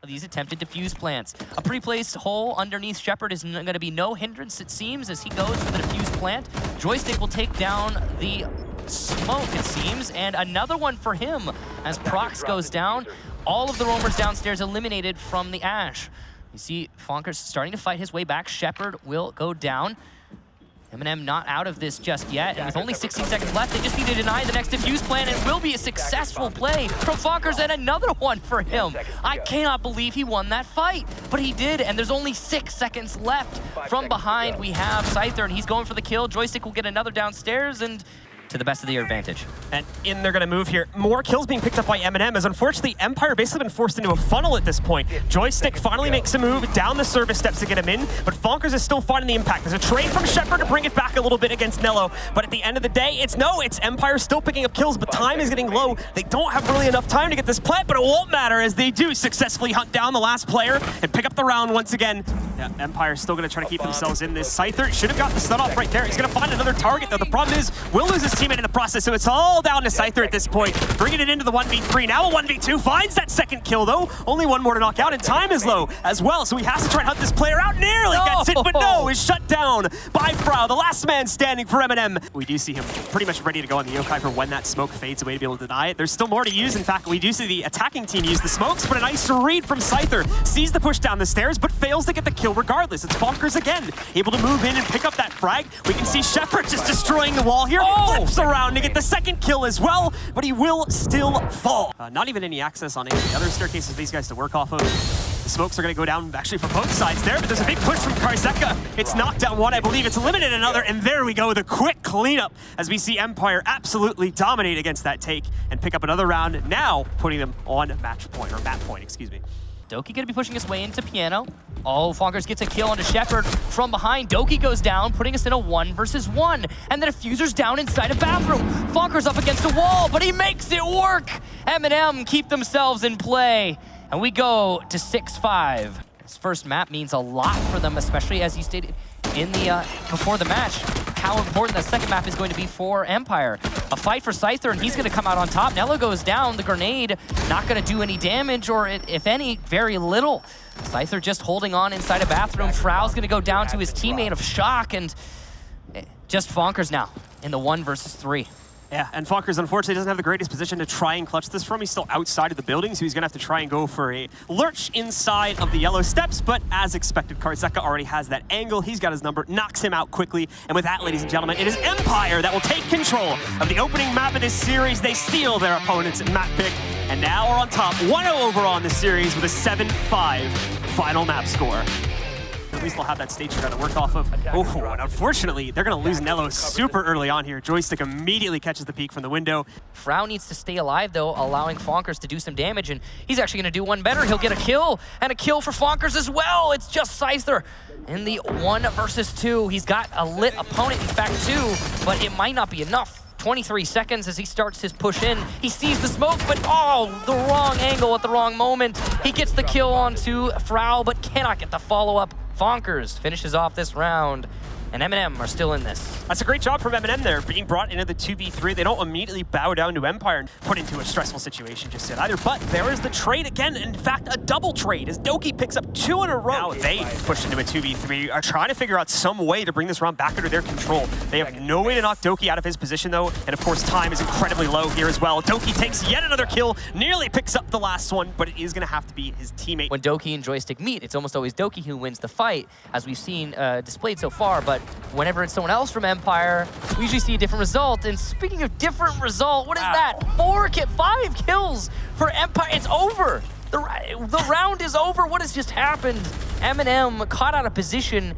These attempted defuse plants. A pre-placed hole underneath Shepard is going to be no hindrance, it seems, as he goes for the defuse plant. Joystick will take down the smoke, it seems, and another one for him as Prox goes down. All of the roamers downstairs eliminated from the Ash. You see Fonkers starting to fight his way back. Shepard will go down. M&M not out of this just yet, and with only 16 seconds left, they just need to deny the next defuse plan, and it will be a successful play from Fonkers, and another one for him. I cannot believe he won that fight, but he did, and there's only 6 seconds left. From behind, we have Scyther, and he's going for the kill. Joystick will get another downstairs, and to the best of their advantage. And in they're going to move here. More kills being picked up by M&M, as unfortunately Empire basically been forced into a funnel at this point. Joystick finally makes a move down the service steps to get him in, but Fonkers is still finding the impact. There's a trade from Shepard to bring it back a little bit against Nello, but at the end of the day, it's Empire still picking up kills, but time is getting low. They don't have really enough time to get this plant, but it won't matter as they do successfully hunt down the last player and pick up the round once again. Yeah, Empire's still going to try to keep themselves in this. Scyther should have got the stun off right there. He's going to find another target, though. The problem is, we'll lose his teammate in the process, so it's all down to Scyther at this point. Bringing it into the 1v3. Now a 1v2. Finds that second kill, though. Only one more to knock out, and time is low as well, so he has to try and hunt this player out. Nearly gets it, but no, is shut down by Frau, the last man standing for M&M. We do see him pretty much ready to go on the Yokai for when that smoke fades away to be able to deny it. There's still more to use. In fact, we do see the attacking team use the smokes, but a nice read from Scyther. Sees the push down the stairs, but fails to get the kill regardless. It's Fonkers again, able to move in and pick up that frag. We can see Shepard just destroying the wall here. Flips around to get the second kill as well, but he will still fall. Not even any access on any of the other staircases for these guys to work off of. The smokes are going to go down actually for both sides there, but there's a big push from Karzeka. It's knocked down one, I believe. It's eliminated another, and there we go. The quick cleanup as we see Empire absolutely dominate against that take and pick up another round, now putting them on match point, or map point, excuse me. Doki going to be pushing his way into Piano. Oh, Fonkers gets a kill onto Shepard from behind. Doki goes down, putting us in a 1v1. And the diffuser's down inside a bathroom. Fonkers up against a wall, but he makes it work. M&M keep themselves in play. And we go to 6-5. This first map means a lot for them, especially as you stated in the before the match, how important that second map is going to be for Empire. A fight for Scyther, and he's going to come out on top. Nello goes down. The grenade not going to do any damage, or if any, very little. Scyther just holding on inside a bathroom. Frau's going to go down to his teammate of Shock, and just Fonkers now in the 1v3. Yeah, and Fonkers unfortunately doesn't have the greatest position to try and clutch this from. He's still outside of the building, so he's going to have to try and go for a lurch inside of the yellow steps, but as expected, Karzeka already has that angle. He's got his number, knocks him out quickly, and with that, ladies and gentlemen, it is Empire that will take control of the opening map of this series. They steal their opponent's map pick, and now are on top 1-0 overall in this series with a 7-5 final map score. At least they'll have that stage to work off of. Oh, and unfortunately, they're going to lose Nello super early on here. Joystick immediately catches the peek from the window. Frau needs to stay alive, though, allowing Fonkers to do some damage, and he's actually going to do one better. He'll get a kill, and a kill for Fonkers as well. It's just Scyther in the 1v2. He's got a lit opponent, in fact, too, but it might not be enough. 23 seconds as he starts his push in. He sees the smoke, but the wrong angle at the wrong moment. He gets the kill onto Frau, but cannot get the follow-up. Fonkers finishes off this round, and M&M are still in this. That's a great job from M&M there, being brought into the 2v3. They don't immediately bow down to Empire and put into a stressful situation just yet either, but there is the trade again. In fact, a double trade as Doki picks up 2 in a row. Now they push into a 2v3, are trying to figure out some way to bring this round back under their control. They have no way to knock Doki out of his position, though, and of course, time is incredibly low here as well. Doki takes yet another kill, nearly picks up the last one, but it is going to have to be his teammate. When Doki and Joystick meet, it's almost always Doki who wins the fight, as we've seen displayed so far, but whenever it's someone else from Empire, we usually see a different result. And speaking of different result, what is that? 5 kills for Empire. It's over. The round is over. What has just happened? M&M caught out of position,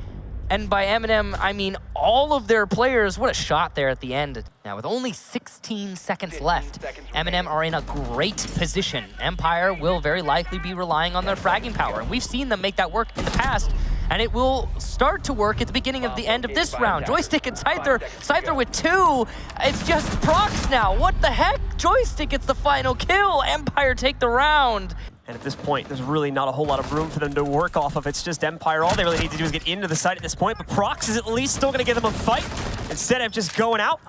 and by M&M, I mean all of their players. What a shot there at the end. Now, with only 16 seconds left, M&M are in a great position. Empire will very likely be relying on their fragging power, and we've seen them make that work in the past, and it will start to work at the beginning of the end of this round. Joystick and Scyther with 2. It's just Prox now. What the heck? Joystick gets the final kill. Empire take the round. And at this point, there's really not a whole lot of room for them to work off of. It's just Empire. All they really need to do is get into the site at this point, but Prox is at least still going to give them a fight instead of just going out.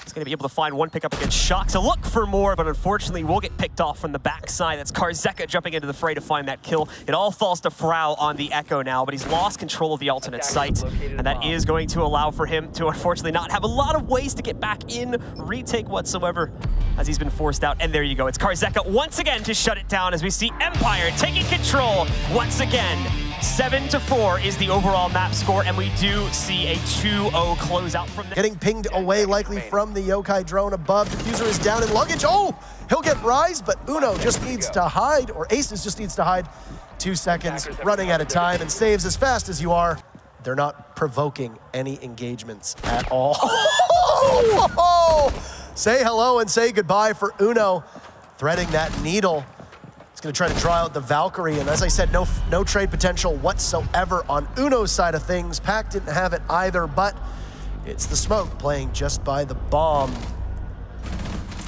He's going to be able to find one pickup against Shock to look for more, but unfortunately will get picked off from the backside. That's KarZeka jumping into the fray to find that kill. It all falls to Frau on the Echo now, but he's lost control of the alternate site, and that is going to allow for him to unfortunately not have a lot of ways to get back in, retake whatsoever, as he's been forced out. And there you go. It's KarZeka once again to shut it down as we see Empire taking control once again. 7-4 is the overall map score, and we do see a 2-0 closeout from the... Getting pinged away likely from the Yokai drone above. Diffuser is down in luggage. Oh, he'll get Rise, but Uno just needs to hide, or Aces just needs to hide. 2 seconds, running out of time, and saves as fast as you are. They're not provoking any engagements at all. Say hello and say goodbye for Uno, threading that needle. He's gonna try to draw out the Valkyrie, and as I said, no trade potential whatsoever on Uno's side of things. Pac didn't have it either, but it's the smoke playing just by the bomb.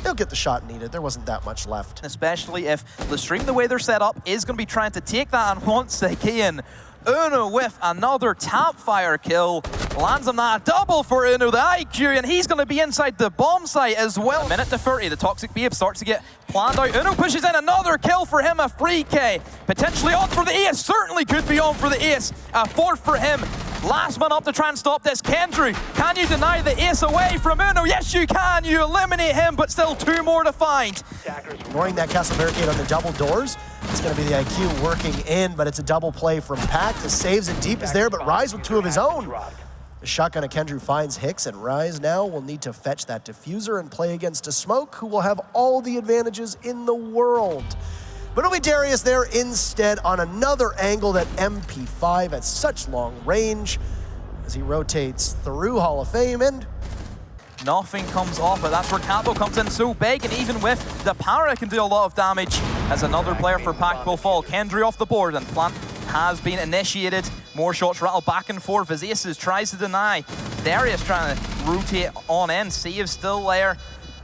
He'll get the shot needed. There wasn't that much left. Especially if the stream, the way they're set up, is gonna be trying to take that, and once again, Uno with another tap fire kill. Lands him that double for Uno, the IQ, and he's going to be inside the bomb site as well. A minute to 30, the Toxic Babe starts to get planned out. Uno pushes in another kill for him, a free K. Potentially on for the ace, certainly could be on for the ace. A fourth for him. Last man up to try and stop this. Kendrew, can you deny the ace away from Uno? Yes, you can. You eliminate him, but still 2 more to find. Ignoring that castle barricade on the double doors. It's going to be the IQ working in, but it's a double play from Pac. The saves and deep is there, but Rise with 2 of his own. The shotgun of Kendrew finds Hicks, and Rise now will need to fetch that diffuser and play against a Smoke, who will have all the advantages in the world. But it'll be Darius there instead on another angle. That MP5 at such long range as he rotates through Hall of Fame, and nothing comes off it. That's where Capo comes in so big, and even with the Para can do a lot of damage as another player for Pac will fall. Kendrew off the board, and plant has been initiated. More shots rattle back and forth as Aces tries to deny. Darius trying to rotate on in. Siege still there.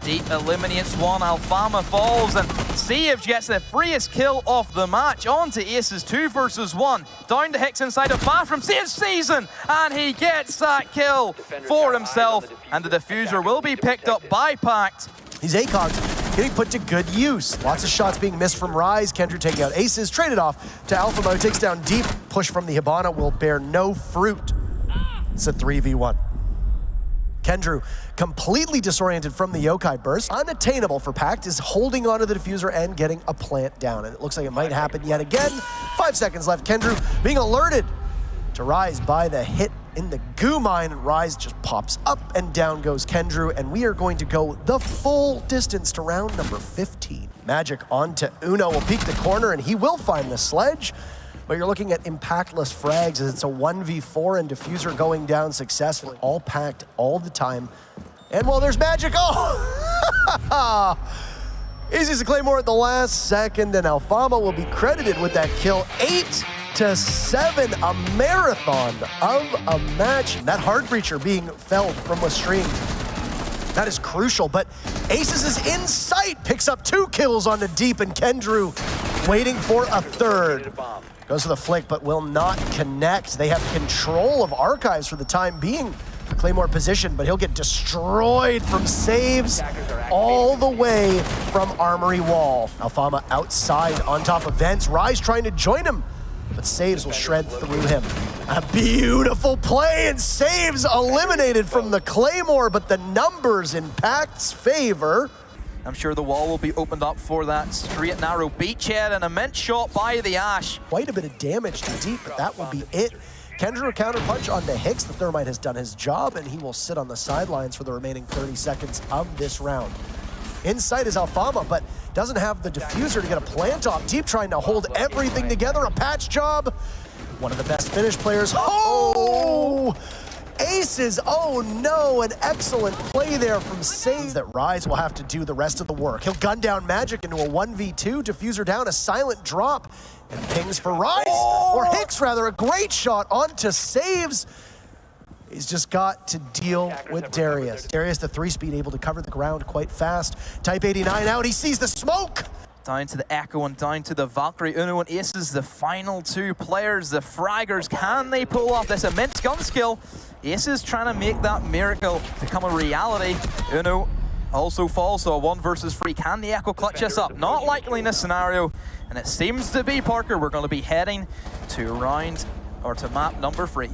Deep eliminates one. Alfama falls, and Siege gets the freest kill of the match. On to Aces 2 versus 1. Down to Hicks inside of bathroom. Siege season, and he gets that kill for himself. And the diffuser will be picked up by Pact. These ACOGs getting put to good use. Lots of shots being missed from Rise. Kendrew taking out Aces, traded off to Alpha, who takes down deep. Push from the Hibana will bear no fruit. It's a 3v1. Kendrew, completely disoriented from the Yokai burst. Unattainable for Pact, is holding onto the diffuser and getting a plant down. And it looks like it might happen yet again. 5 seconds left. Kendrew being alerted to Rise by the hit in the goo mine. Rise just pops up, and down goes Kendrew. And we are going to go the full distance to round number 15. Magic onto Uno, will peek the corner, and he will find the sledge. But you're looking at impactless frags as it's a 1v4 and diffuser going down successfully. All packed all the time. And well, there's Magic. Oh! Easy to Claymore at the last second, and Alfama will be credited with that kill. 8-7, a marathon of a match. And that hard breacher being felled from a stream. That is crucial, but Aces is in sight, picks up 2 kills on the deep, and Kendrew waiting for a third. Goes for the flick, but will not connect. They have control of Archives for the time being. The Claymore position, but he'll get destroyed from saves all the way from Armory Wall. Alfama outside on top of Vents. Rise trying to join him, but saves will shred through him. A beautiful play, and saves eliminated from the Claymore, but the numbers in Pact's favor. I'm sure the wall will be opened up for that straight narrow beachhead, and a mint shot by the Ash. Quite a bit of damage to deep, but that will be it. Kendrew counter punch on the Hicks. The Thermite has done his job, and he will sit on the sidelines for the remaining 30 seconds of this round. In sight is Alfama, but doesn't have the diffuser to get a plant off. Deep trying to hold everything together. A patch job. One of the best finish players. Oh! Aces, oh no, an excellent play there from Save. That Rise will have to do the rest of the work. He'll gun down Magic into a 1v2, diffuser down, a silent drop, and pings for Rise, or Hicks rather, a great shot onto Saves. He's just got to deal with Darius. Darius, the 3-speed, able to cover the ground quite fast. Type 89 out, he sees the smoke. Down to the Echo and down to the Valkyrie. Uno and Aces, the final two players, the fraggers. Can they pull off this immense gun skill? Aces trying to make that miracle become a reality. Uno also falls, so a 1 versus 3. Can the Echo clutch this up? Not likely in this scenario. And it seems to be, Parker, we're going to be heading to map number 3.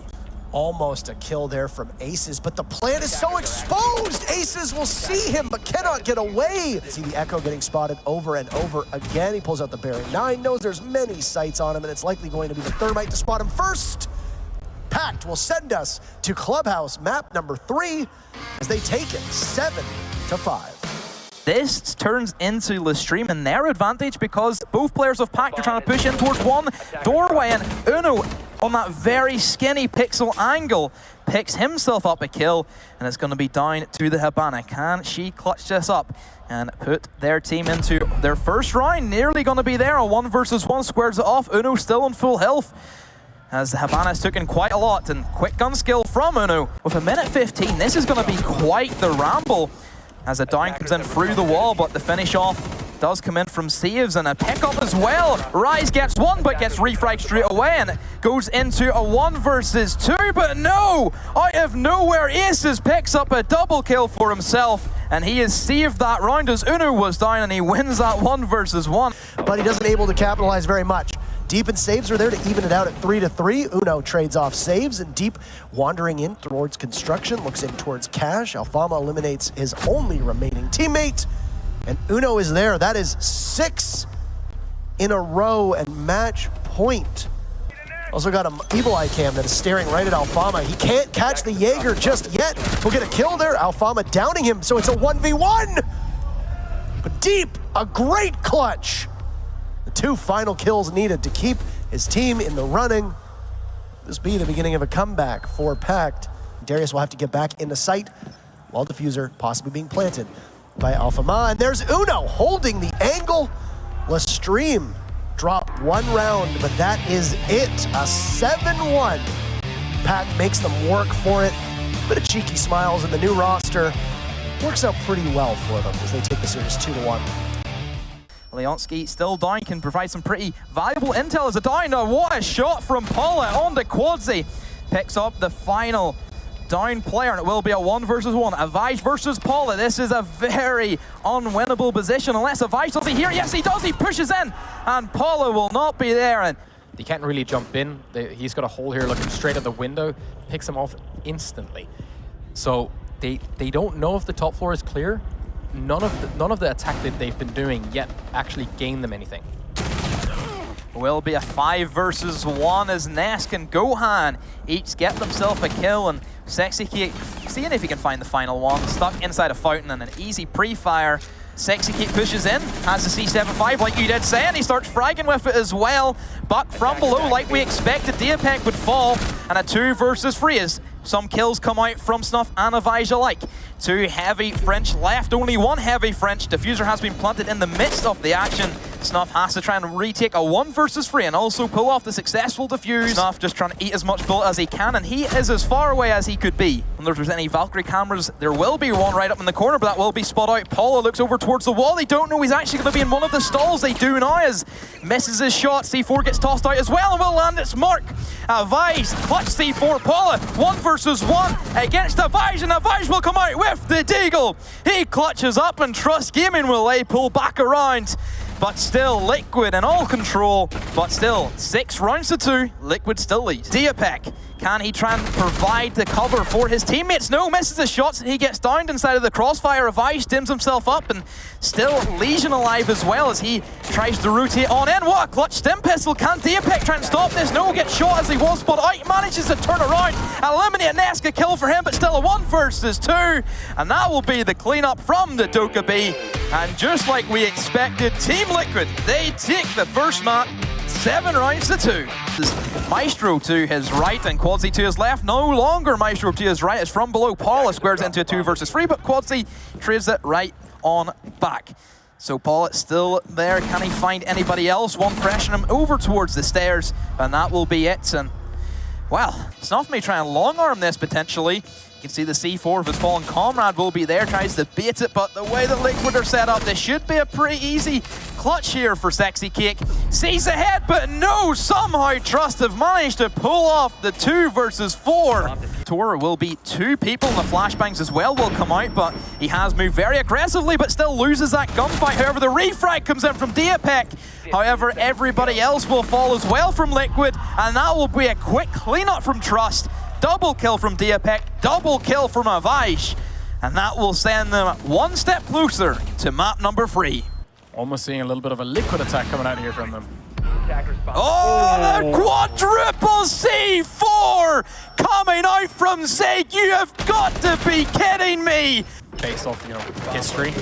Almost a kill there from Aces, but the plant is so exposed! Aces will see him, but cannot get away! See the Echo getting spotted over and over again. He pulls out the bearing 9, knows there's many sights on him, and it's likely going to be the Thermite to spot him first. Pact will send us to Clubhouse map number 3 as they take it 7-5. This turns into the stream in their advantage because both players of Pact are trying to push in towards one doorway, and Uno, on that very skinny pixel angle, picks himself up a kill, and it's going to be down to the Hibana. Can she clutch this up and put their team into their first round? Nearly going to be there. A 1 versus 1 squares it off. Uno still on full health, as the Hibana's taken quite a lot, and quick gun skill from Uno. With a minute 15, this is going to be quite the ramble, as a down comes in through the wall, but the finish off does come in from Saves, and a pickup as well. Rise gets one, but gets refragged straight away, and goes into a 1 versus 2, but no! Out of nowhere, Aces picks up a double kill for himself, and he has saved that round as Uno was down, and he wins that 1 versus 1. But he doesn't able to capitalize very much. Deep and Saves are there to even it out at 3-3. Uno trades off Saves, and Deep wandering in towards construction, looks in towards Cash. Alfama eliminates his only remaining teammate, and Uno is there. That is 6 in a row and match point. Also got an Evil Eye Cam that is staring right at Alfama. He can't catch the Jaeger just yet. He'll get a kill there. Alfama downing him, so it's a 1v1. But Deep, a great clutch. The 2 final kills needed to keep his team in the running. This be the beginning of a comeback for Pact. Darius will have to get back into sight while Diffuser possibly being planted by Alfama. And there's Uno holding the angle. Lestream dropped 1 round, but that is it. A 7-1. Pact makes them work for it. Bit of cheeky smiles, and the new roster works out pretty well for them as they take the series 2-1. Leonski still down, can provide some pretty valuable intel as a down. Oh, what a shot from Paula on the Quadzi. Picks up the final down player, and it will be a 1 versus 1. Avage versus Paula. This is a very unwinnable position unless Avage does he here. Yes, he does. He pushes in, and Paula will not be there. And they can't really jump in. He's got a hole here looking straight at the window, picks him off instantly. So they don't know if the top floor is clear. None of the attack that they've been doing yet actually gain them anything. Will be a 5 versus 1 as Nesk and Gohan each get themselves a kill, and SiegeGG seeing if he can find the final one. Stuck inside a fountain and an easy pre-fire. SiegeGG pushes in, has the C75 like you did say, and he starts fragging with it as well. But from below, like we expected, DreamHack would fall, and a 2 versus 3 as some kills come out from Snuff and Avage alike. 2 heavy French left, only 1 heavy French. Diffuser has been planted in the midst of the action. Snuff has to try and retake a 1 versus 3 and also pull off the successful defuse. Snuff just trying to eat as much bullet as he can, and he is as far away as he could be. And if there's any Valkyrie cameras, there will be one right up in the corner, but that will be spot out. Paula looks over towards the wall. They don't know he's actually going to be in one of the stalls. They do now as misses his shot. C4 gets tossed out as well and will land its mark. Avage, clutch C4. Paula, 1 versus 1 against Avage, and Avage will come out with the deagle. He clutches up, and Trust Gaming will pull back around. But still, Liquid in all control. But still, 6 rounds to 2. Liquid still leads. DreamHack, can he try and provide the cover for his teammates? No, misses the shots, and he gets downed inside of the crossfire. Avage dims himself up, and still Legion alive as well as he tries to rotate on in. What a clutch stim pistol. Can DreamHack try and stop this? No, gets shot as he was, but out manages to turn around. Eliminate Nesk, a kill for him, but still a 1 versus 2. And that will be the cleanup from the Doka B. And just like we expected, Team Liquid, they take the first map, 7 rounds to 2. Maestro to his right and Quadzi to his left. No longer Maestro to his right. It's from below. Paula squares into a 2 versus 3, but Quadzi trades it right on back. So Paula still there. Can he find anybody else? One pressing him over towards the stairs, and that will be it. And well, Snuff may try and long arm this potentially. You can see the C4 of his fallen comrade will be there, tries to bait it, but the way the Liquid are set up, this should be a pretty easy clutch here for SiegeGG. Sees ahead, but no, somehow Trust have managed to pull off the 2 versus 4. Tor will be 2 people, and the flashbangs as well will come out, but he has moved very aggressively, but still loses that gunfight. However, the refrag comes in from DreamHack. However, everybody else will fall as well from Liquid, and that will be a quick cleanup from Trust. Double kill from DreamHack, double kill from Avaish, and that will send them one step closer to map number 3. Almost seeing a little bit of a Liquid attack coming out here from them. Oh, the quadruple C4 coming out from Zig. You have got to be kidding me. Based off, history.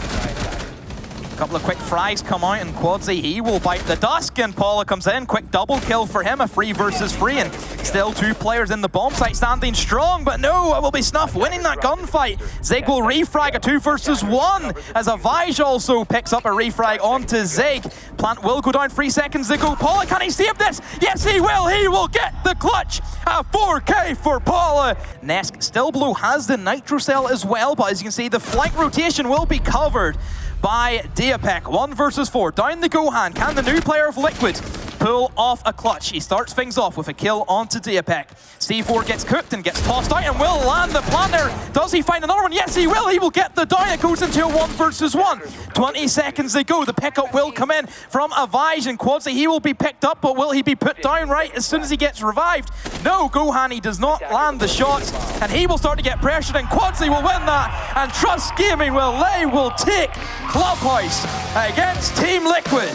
A couple of quick fries come out, and Quadzy, he will bite the dusk, and Paula comes in. Quick double kill for him, a 3 versus 3, and still 2 players in the bomb site standing strong, but no, it will be Snuff winning that gunfight. Zig will refrag a 2 versus 1, as Avaish also picks up a refrag onto Zig. Plant will go down 3 seconds ago. Paula, can he save this? Yes, he will get the clutch. A 4K for Paula. Nesk still below, has the nitro cell as well, but as you can see, the flank rotation will be covered by DreamHack. 1 versus 4. Down the Gohan. Can the new player of Liquid pull off a clutch? He starts things off with a kill onto DreamHack. C4 gets cooked and gets tossed out and will land the planter. Does he find another one? Yes, he will. He will get the down. It goes into a 1 versus 1. 20 seconds ago. The pickup will come in from Avaish, and Quadzy, he will be picked up, but will he be put down right as soon as he gets revived? No, Gohan, he does not land the shots, and he will start to get pressured, and Quadzy will win that, and Trust Gaming will take Clubhouse against Team Liquid.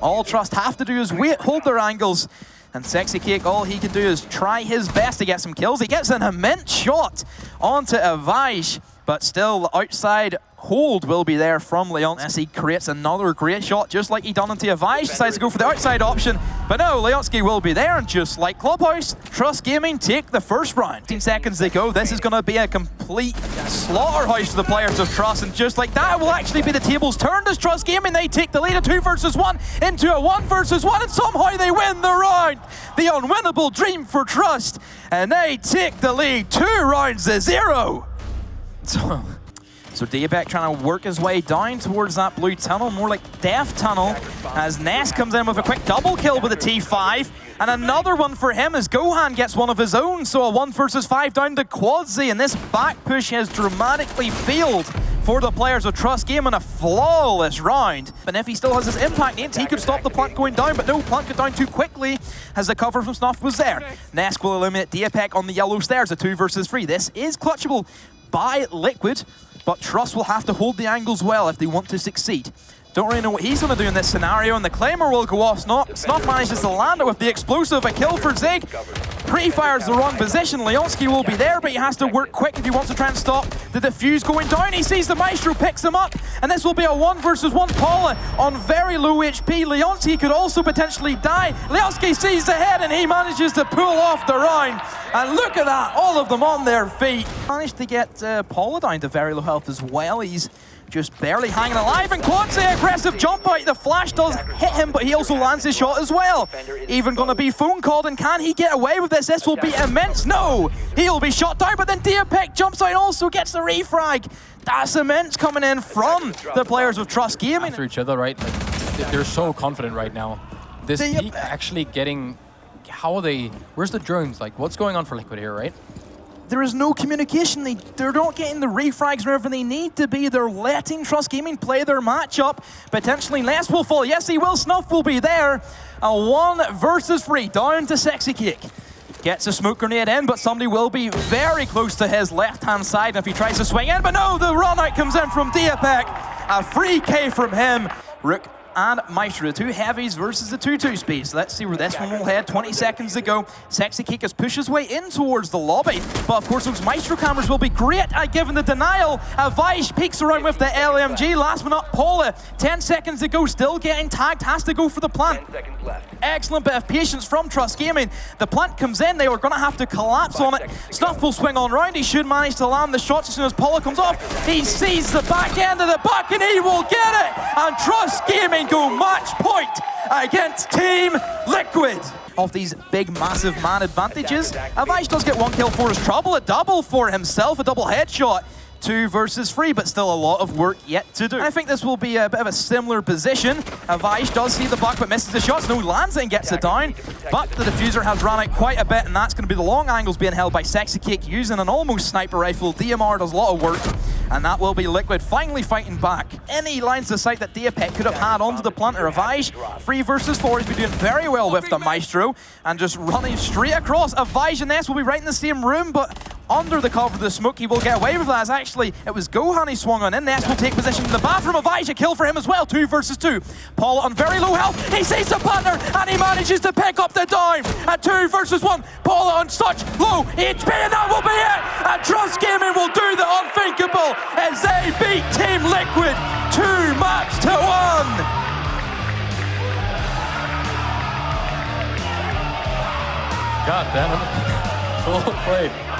All Trust have to do is wait, hold their angles, and SiegeGG, all he can do is try his best to get some kills. He gets an immense shot onto Avaish, but still the outside hold will be there from Leon as he creates another great shot, just like he done into Avaish. Decides to go for the outside option, but no, Leonsky will be there, and just like Clubhouse, Trust Gaming take the first round. 15 seconds to go. This is going to be a complete slaughterhouse to the players of Trust, and just like that, it will actually be the tables turned as Trust Gaming. They take the lead, a 2 versus 1 into a 1 versus 1, and somehow they win the round. The unwinnable dream for Trust, and they take the lead 2 rounds to 0. So DreamHack trying to work his way down towards that blue tunnel, more like Death Tunnel, as Ness comes in with a quick double kill with a T5, and another one for him as Gohan gets one of his own, so a 1 versus 5 down to Quadzy, and this back push has dramatically failed for the players of Trust Gaming. A flawless round. And if he still has his impact needs, he could stop the plant going down, but no, plant got down too quickly as the cover from Snuff was there. Nesk will eliminate DreamHack on the yellow stairs, a 2 versus 3. This is clutchable by Liquid, but Trust will have to hold the angles well if they want to succeed. Don't really know what he's going to do in this scenario, and the Claymore will go off. Snuff manages to land it with the explosive, a kill for Zig. Pre-fires the wrong position. Leonsky will be there, but he has to work quick if he wants to try and stop the defuse going down. He sees the Maestro, picks him up, and this will be a 1 versus 1. Paula on very low HP. Leonsky could also potentially die. Leonsky sees the head, and he manages to pull off the round. And look at that, all of them on their feet. Managed to get Paula down to very low health as well. He's just barely hanging alive, and Quadzy aggressive jump out. The flash does hit him, but he also lands his shot as well. Even gonna be phone called, and can he get away with this? This will be immense. No, he'll be shot down, but then DreamHack jumps out and also gets the refrag. That's immense coming in from the players of Trust Gaming. After each other, right? Like, they're so confident right now. This peak actually getting, how are they, where's the drones? Like, what's going on for Liquid here, right? There is no communication. They're not getting the refrags wherever they need to be. They're letting Trust Gaming play their matchup. Potentially Ness will fall. Yes, he will. Snuff will be there. A 1 versus 3 down to SiegeGG. Gets a smoke grenade in, but somebody will be very close to his left-hand side if he tries to swing in. But no, the run-out comes in from DreamHack. A free K from him. Rook and Maestro, the 2 heavies versus the 2-2 speeds. Let's see where this one will head. 20 seconds to go. SiegeGG has pushed his way in towards the lobby, but of course those Maestro cameras will be great at giving the denial. Avaish peeks around with the LMG. Last one up, Paula. 10 seconds to go, still getting tagged, has to go for the plant. Excellent bit of patience from Trust Gaming. The plant comes in, they are going to have to collapse on it. Snuff will swing on round, he should manage to land the shots as soon as Paula comes off. He sees the back end of the buck and he will get it! And Trust Gaming go match point against Team Liquid. Of these big, massive man advantages, Avaish does get 1 kill for his trouble, a double for himself, a double headshot. 2 versus 3, but still a lot of work yet to do. I think this will be a bit of a similar position. Avage does see the buck, but misses the shots. No, lands it and gets it down. But the diffuser has run out quite a bit, and that's going to be the long angles being held by SiegeGG using an almost sniper rifle. DMR does a lot of work, and that will be Liquid finally fighting back. Any lines of sight that Diapet could have had onto the planter. Avage, 3 versus 4, he's been doing very well with the Maestro, and just running straight across. Avage and Ness will be right in the same room, but under the cover of the smoke, he will get away with that, as actually it was Gohan he swung on in. Ness will take position in the bathroom. Avage, a kill for him as well. 2 versus 2. Paul on very low health. He sees the partner and he manages to pick up the dime. At 2 versus 1. Paul on such low HP, and that will be it. And Trust Gaming will do the unthinkable as they beat Team Liquid 2 maps to 1. God damn it. Well played.